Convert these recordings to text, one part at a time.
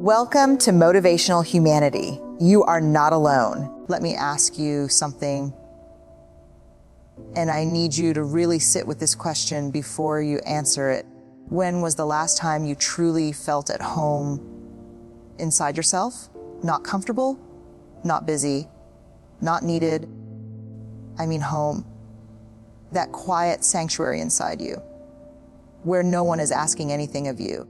Welcome to Motivational Humanity. You are not alone. Let me ask you something, and I need you to really sit with this question before you answer it. When was the last time you truly felt at home inside yourself? Not comfortable, not busy, not needed. I mean home. That quiet sanctuary inside you, where no one is asking anything of you,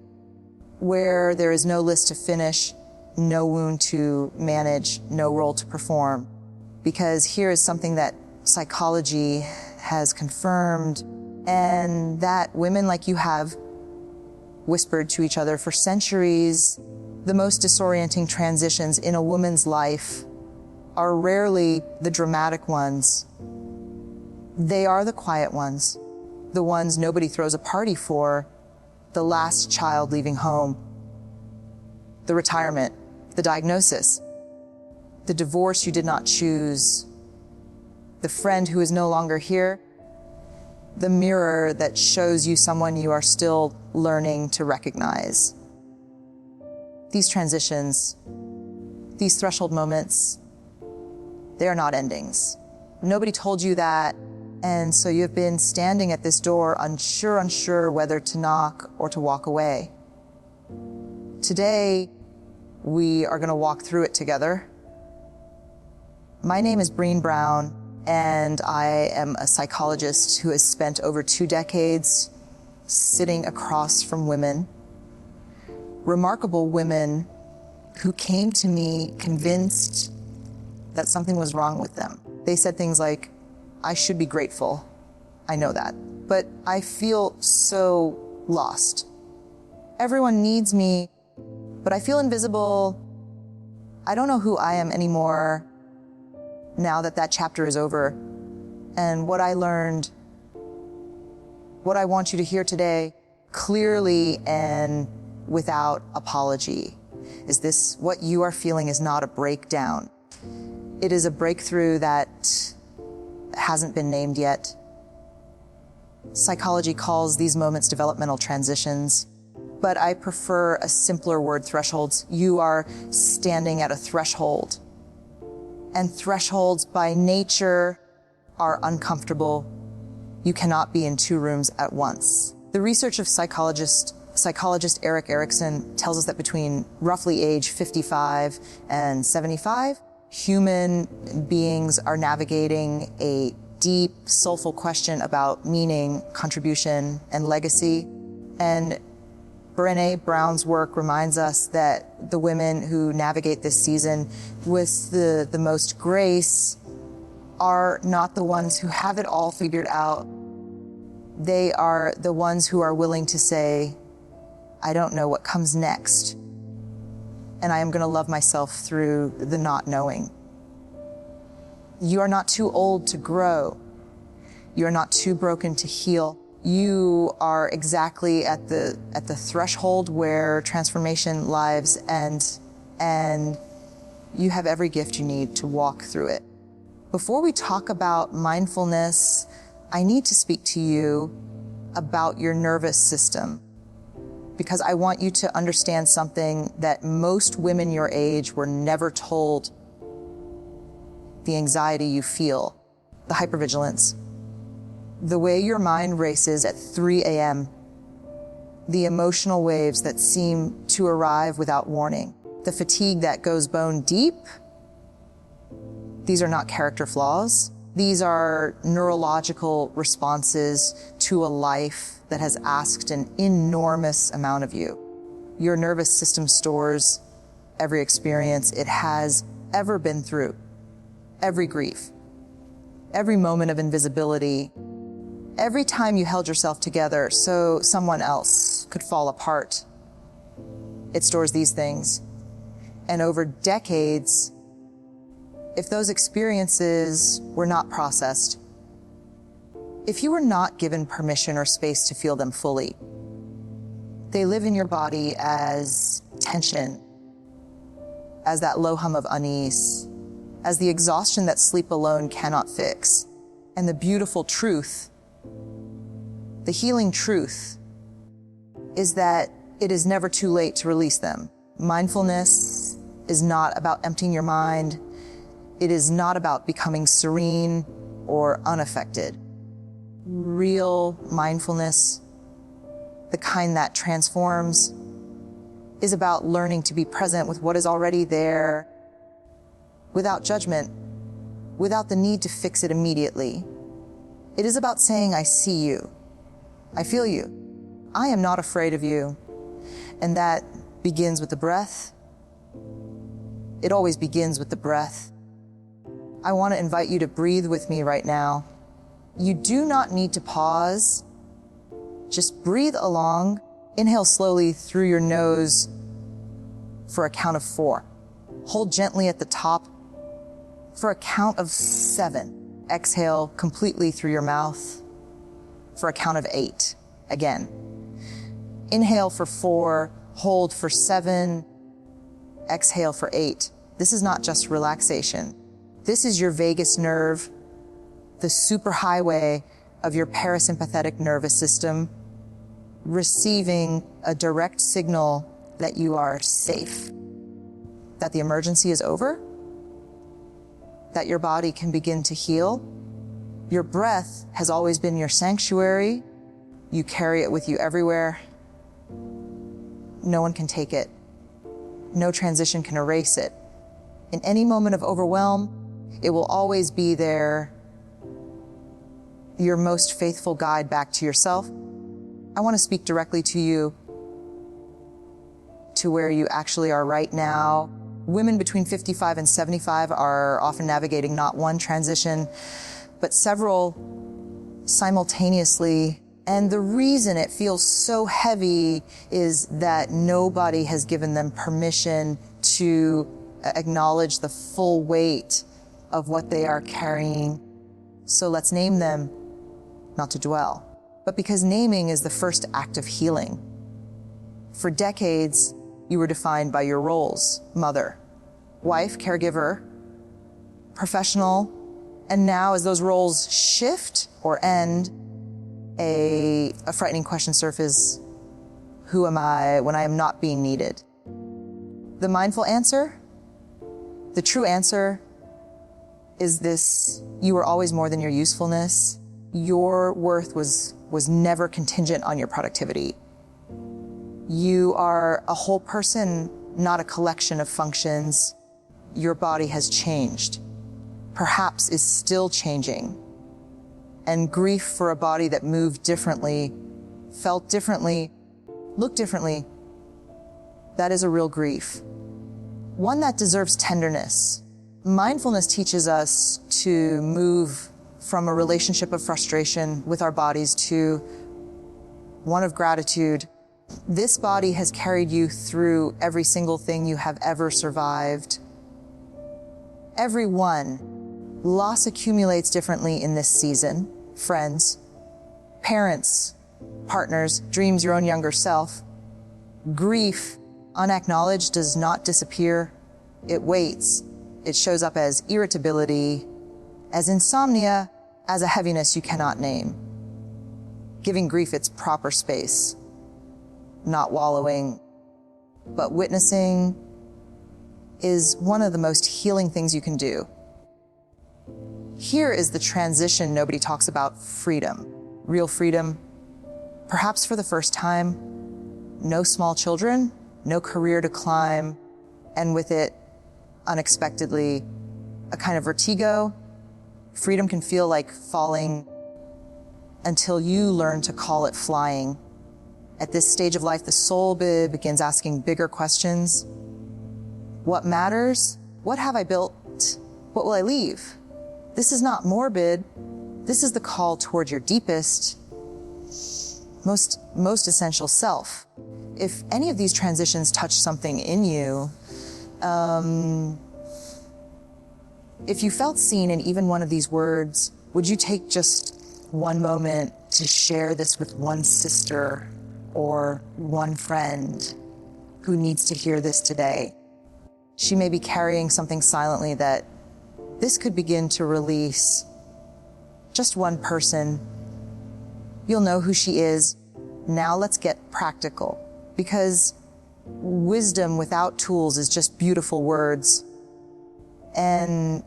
where there is no list to finish, no wound to manage, no role to perform. Because here is something that psychology has confirmed, and that women like you have whispered to each other for centuries. The most disorienting transitions in a woman's life are rarely the dramatic ones. They are the quiet ones, the ones nobody throws a party for. The last child leaving home, the retirement, the diagnosis, the divorce you did not choose, the friend who is no longer here, the mirror that shows you someone you are still learning to recognize. These transitions, these threshold moments, they are not endings. Nobody told you that. And so you have been standing at this door, unsure whether to knock or to walk away. Today, we are going to walk through it together. My name is Brene Brown, and I am a psychologist who has spent over 2 decades sitting across from women, remarkable women who came to me convinced that something was wrong with them. They said things like, I should be grateful. I know that. But I feel so lost. Everyone needs me, but I feel invisible. I don't know who I am anymore now that that chapter is over. And what I learned, what I want you to hear today, clearly and without apology, is this: what you are feeling is not a breakdown. It is a breakthrough that hasn't been named yet. Psychology calls these moments developmental transitions, but I prefer a simpler word: thresholds. You are standing at a threshold, and thresholds by nature are uncomfortable. You cannot be in 2 rooms at once. The research of psychologist Erik Erikson tells us that between roughly age 55 and 75, human beings are navigating a deep, soulful question about meaning, contribution, and legacy. And Brene Brown's work reminds us that the women who navigate this season with the most grace are not the ones who have it all figured out. They are the ones who are willing to say, I don't know what comes next, and I am going to love myself through the not knowing. You are not too old to grow. You are not too broken to heal. You are exactly at the threshold where transformation lives, and you have every gift you need to walk through it. Before we talk about mindfulness, I need to speak to you about your nervous system, because I want you to understand something that most women your age were never told. The anxiety you feel, the hypervigilance, the way your mind races at 3 a.m., the emotional waves that seem to arrive without warning, the fatigue that goes bone deep. These are not character flaws. These are neurological responses to a life that has asked an enormous amount of you. Your nervous system stores every experience it has ever been through, every grief, every moment of invisibility, every time you held yourself together so someone else could fall apart. It stores these things. And over decades, if those experiences were not processed, if you were not given permission or space to feel them fully, they live in your body as tension, as that low hum of unease, as the exhaustion that sleep alone cannot fix. And the beautiful truth, the healing truth, is that it is never too late to release them. Mindfulness is not about emptying your mind. It is not about becoming serene or unaffected. Real mindfulness, the kind that transforms, is about learning to be present with what is already there, without judgment, without the need to fix it immediately. It is about saying, I see you, I feel you, I am not afraid of you. And that begins with the breath. It always begins with the breath. I want to invite you to breathe with me right now. You do not need to pause. Just breathe along. Inhale slowly through your nose for a count of 4. Hold gently at the top for a count of 7. Exhale completely through your mouth for a count of 8. Again. Inhale for 4, hold for 7, exhale for 8. This is not just relaxation. This is your vagus nerve, the superhighway of your parasympathetic nervous system, receiving a direct signal that you are safe, that the emergency is over, that your body can begin to heal. Your breath has always been your sanctuary. You carry it with you everywhere. No one can take it. No transition can erase it. In any moment of overwhelm, it will always be there, your most faithful guide back to yourself. I want to speak directly to you, to where you actually are right now. Women between 55 and 75 are often navigating not one transition, but several simultaneously. And the reason it feels so heavy is that nobody has given them permission to acknowledge the full weight of what they are carrying. So let's name them, not to dwell, but because naming is the first act of healing. For decades, you were defined by your roles: mother, wife, caregiver, professional, and now as those roles shift or end, a frightening question surfaces: who am I when I am not being needed? The mindful answer, the true answer, is this: you were always more than your usefulness. Your worth was never contingent on your productivity. You are a whole person, not a collection of functions. Your body has changed, perhaps is still changing. And grief for a body that moved differently, felt differently, looked differently, that is a real grief. One that deserves tenderness. Mindfulness teaches us to move from a relationship of frustration with our bodies to one of gratitude. This body has carried you through every single thing you have ever survived. Every one. Loss accumulates differently in this season. Friends, parents, partners, dreams, your own younger self. Grief, unacknowledged, does not disappear. It waits. It shows up as irritability, as insomnia, as a heaviness you cannot name. Giving grief its proper space. Not wallowing, but witnessing is one of the most healing things you can do. Here is the transition nobody talks about: freedom. Real freedom, perhaps for the first time. No small children, no career to climb, and with it, unexpectedly, a kind of vertigo. Freedom can feel like falling until you learn to call it flying. At this stage of life, the soul begins asking bigger questions. What matters? What have I built? What will I leave? This is not morbid. This is the call toward your deepest, most essential self. If any of these transitions touch something in you, if you felt seen in even one of these words, would you take just one moment to share this with one sister or one friend who needs to hear this today? She may be carrying something silently that this could begin to release. Just one person. You'll know who she is. Now let's get practical, because Wisdom without tools is just beautiful words. And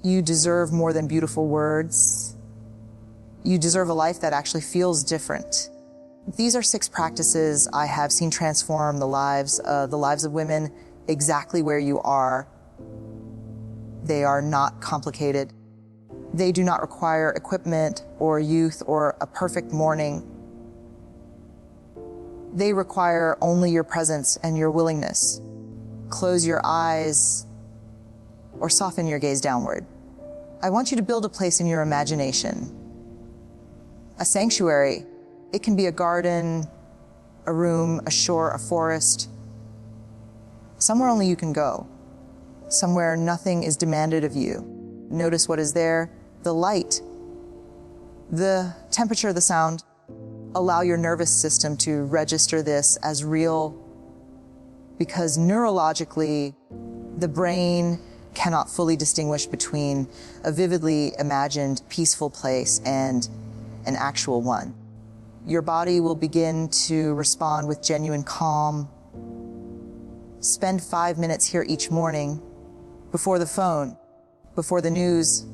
you deserve more than beautiful words. You deserve a life that actually feels different. These are 6 practices I have seen transform the lives of women exactly where you are. They are not complicated. They do not require equipment or youth or a perfect morning. They require only your presence and your willingness. Close your eyes or soften your gaze downward. I want you to build a place in your imagination. A sanctuary. It can be a garden, a room, a shore, a forest. Somewhere only you can go. Somewhere nothing is demanded of you. Notice what is there. The light, the temperature, the sound. Allow your nervous system to register this as real, because neurologically, the brain cannot fully distinguish between a vividly imagined peaceful place and an actual one. Your body will begin to respond with genuine calm. Spend 5 minutes here each morning, before the phone, before the news,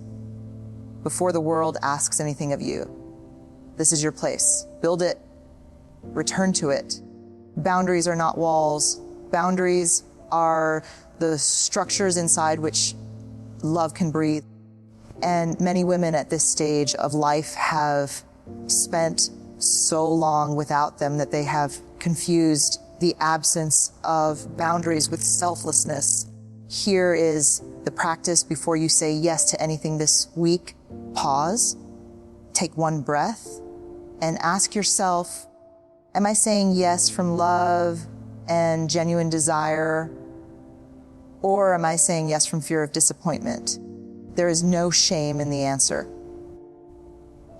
before the world asks anything of you. This is your place. Build it. Return to it. Boundaries are not walls. Boundaries are the structures inside which love can breathe. And many women at this stage of life have spent so long without them that they have confused the absence of boundaries with selflessness. Here is the practice before you say yes to anything this week. Pause, take 1 breath, and ask yourself, am I saying yes from love and genuine desire, or am I saying yes from fear of disappointment? There is no shame in the answer,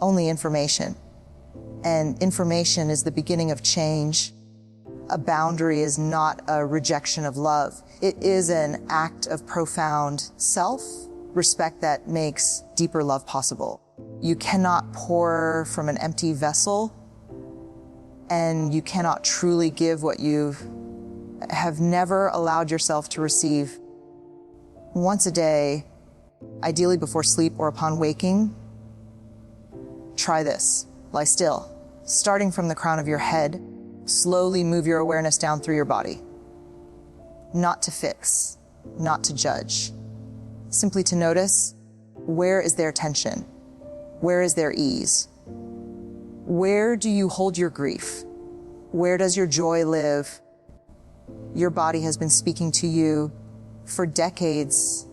only information. And information is the beginning of change. A boundary is not a rejection of love. It is an act of profound self-respect that makes deeper love possible. You cannot pour from an empty vessel, and you cannot truly give what you have never allowed yourself to receive. Once a day, ideally before sleep or upon waking, try this. Lie still. Starting from the crown of your head, slowly move your awareness down through your body. Not to fix, not to judge. Simply to notice, where is there tension? Where is there ease? Where do you hold your grief? Where does your joy live? Your body has been speaking to you for decades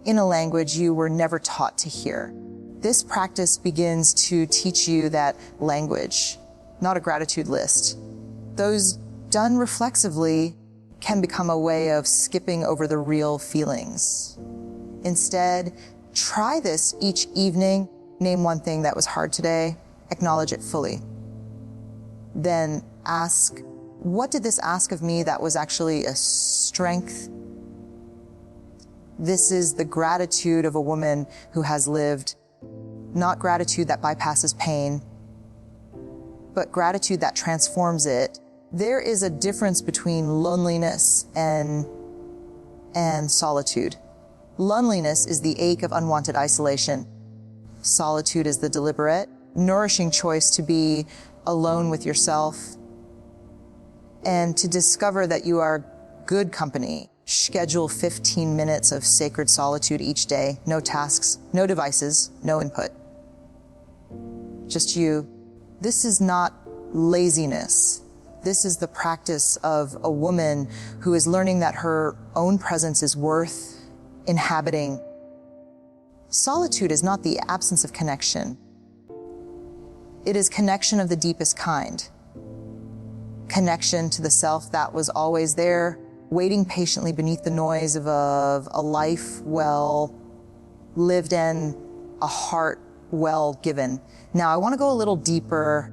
in a language you were never taught to hear. This practice begins to teach you that language, not a gratitude list. Those done reflexively can become a way of skipping over the real feelings. Instead, try this each evening. Name 1 thing that was hard today, acknowledge it fully. Then ask, what did this ask of me that was actually a strength? This is the gratitude of a woman who has lived. Not gratitude that bypasses pain, but gratitude that transforms it. There is a difference between loneliness and solitude. Loneliness is the ache of unwanted isolation. Solitude is the deliberate, nourishing choice to be alone with yourself and to discover that you are good company. Schedule 15 minutes of sacred solitude each day. No tasks, no devices, no input. Just you. This is not laziness. This is the practice of a woman who is learning that her own presence is worth inhabiting. Solitude is not the absence of connection. It is connection of the deepest kind. Connection to the self that was always there, waiting patiently beneath the noise of a life well lived and a heart well given. Now, I want to go a little deeper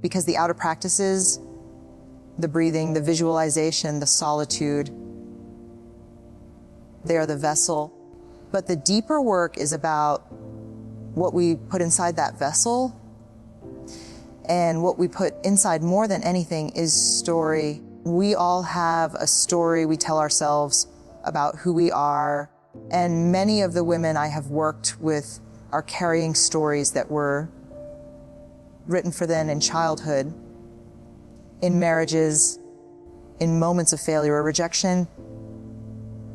because the outer practices, the breathing, the visualization, the solitude, they are the vessel. But the deeper work is about what we put inside that vessel. And what we put inside more than anything is story. We all have a story we tell ourselves about who we are, and many of the women I have worked with are carrying stories that were written for them in childhood, in marriages, in moments of failure or rejection,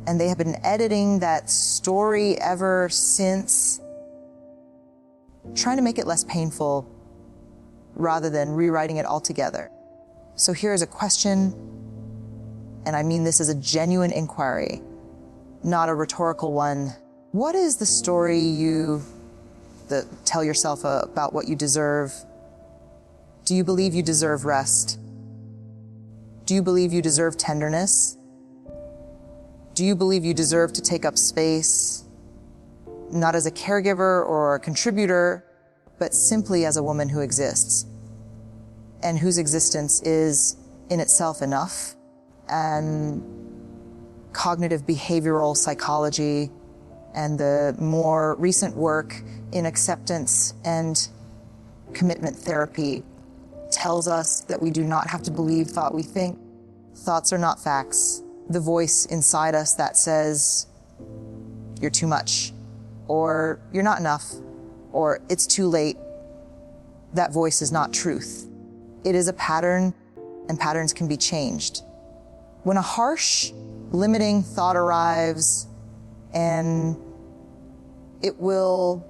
and they have been editing that story ever since, trying to make it less painful rather than rewriting it altogether. So here is a question, and I mean this as a genuine inquiry, not a rhetorical one. What is the story you tell yourself about what you deserve? Do you believe you deserve rest? Do you believe you deserve tenderness? Do you believe you deserve to take up space, not as a caregiver or a contributor, but simply as a woman who exists, and whose existence is in itself enough? And cognitive behavioral psychology and the more recent work in acceptance and commitment therapy tells us that we do not have to believe thought we think. Thoughts are not facts. The voice inside us that says, you're too much, or you're not enough, or it's too late, that voice is not truth. It is a pattern, and patterns can be changed. When a harsh, limiting thought arrives, and it will,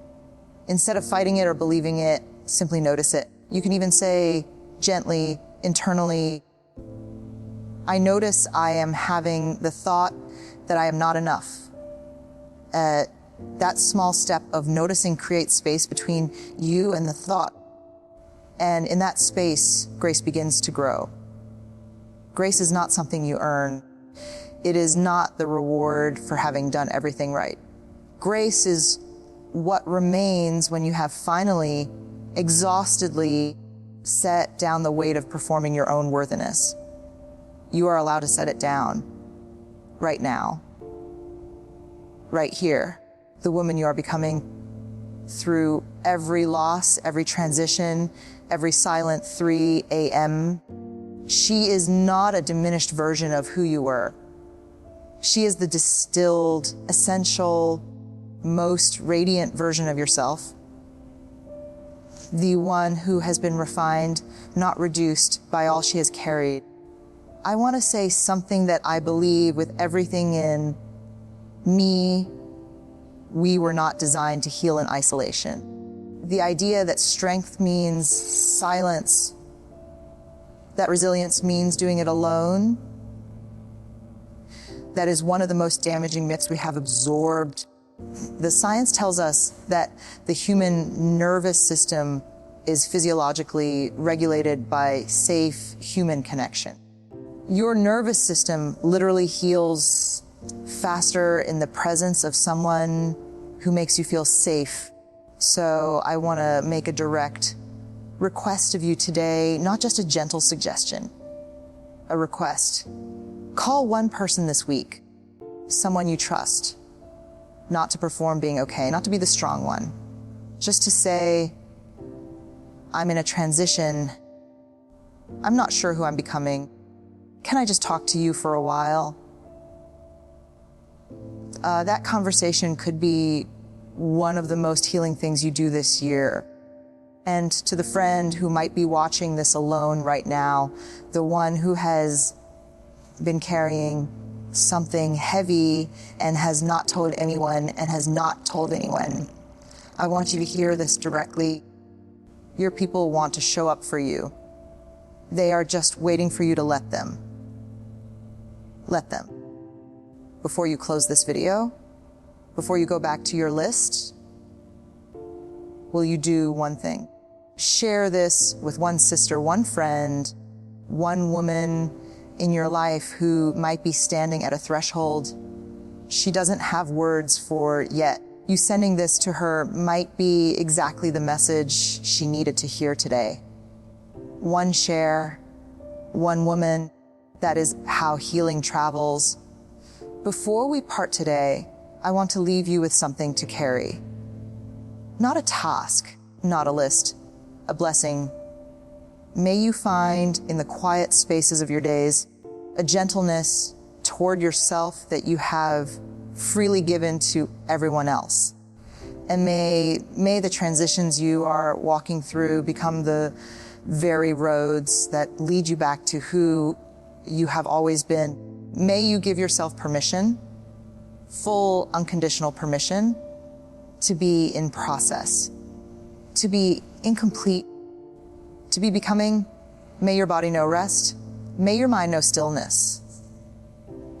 instead of fighting it or believing it, simply notice it. You can even say gently, internally, I notice I am having the thought that I am not enough. That small step of noticing creates space between you and the thought. And in that space, grace begins to grow. Grace is not something you earn. It is not the reward for having done everything right. Grace is what remains when you have finally, exhaustedly set down the weight of performing your own worthiness. You are allowed to set it down right now, right here. The woman you are becoming through every loss, every transition, every silent 3 a.m. She is not a diminished version of who you were. She is the distilled, essential, most radiant version of yourself. The one who has been refined, not reduced by all she has carried. I want to say something that I believe with everything in me. We were not designed to heal in isolation. The idea that strength means silence, that resilience means doing it alone, that is one of the most damaging myths we have absorbed. The science tells us that the human nervous system is physiologically regulated by safe human connection. Your nervous system literally heals faster in the presence of someone who makes you feel safe. So I want to make a direct request of you today, not just a gentle suggestion, a request. Call one person this week, someone you trust, not to perform being okay, not to be the strong one, just to say, I'm in a transition. I'm not sure who I'm becoming. Can I just talk to you for a while? That conversation could be one of the most healing things you do this year. And to the friend who might be watching this alone right now, the one who has been carrying something heavy and has not told anyone and has not told anyone, I want you to hear this directly. Your people want to show up for you. They are just waiting for you to let them. Let them. Before you close this video, before you go back to your list, will you do one thing? Share this with one sister, one friend, one woman in your life who might be standing at a threshold she doesn't have words for yet. You sending this to her might be exactly the message she needed to hear today. One share, one woman, that is how healing travels. Before we part today, I want to leave you with something to carry. Not a task, not a list, a blessing. May you find in the quiet spaces of your days a gentleness toward yourself that you have freely given to everyone else. And may the transitions you are walking through become the very roads that lead you back to who you have always been. May you give yourself permission, full unconditional permission, to be in process, to be incomplete, to be becoming. May your body know rest. May your mind know stillness.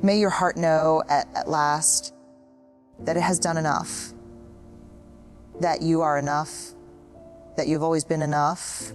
May your heart know at last that it has done enough, that you are enough, that you've always been enough.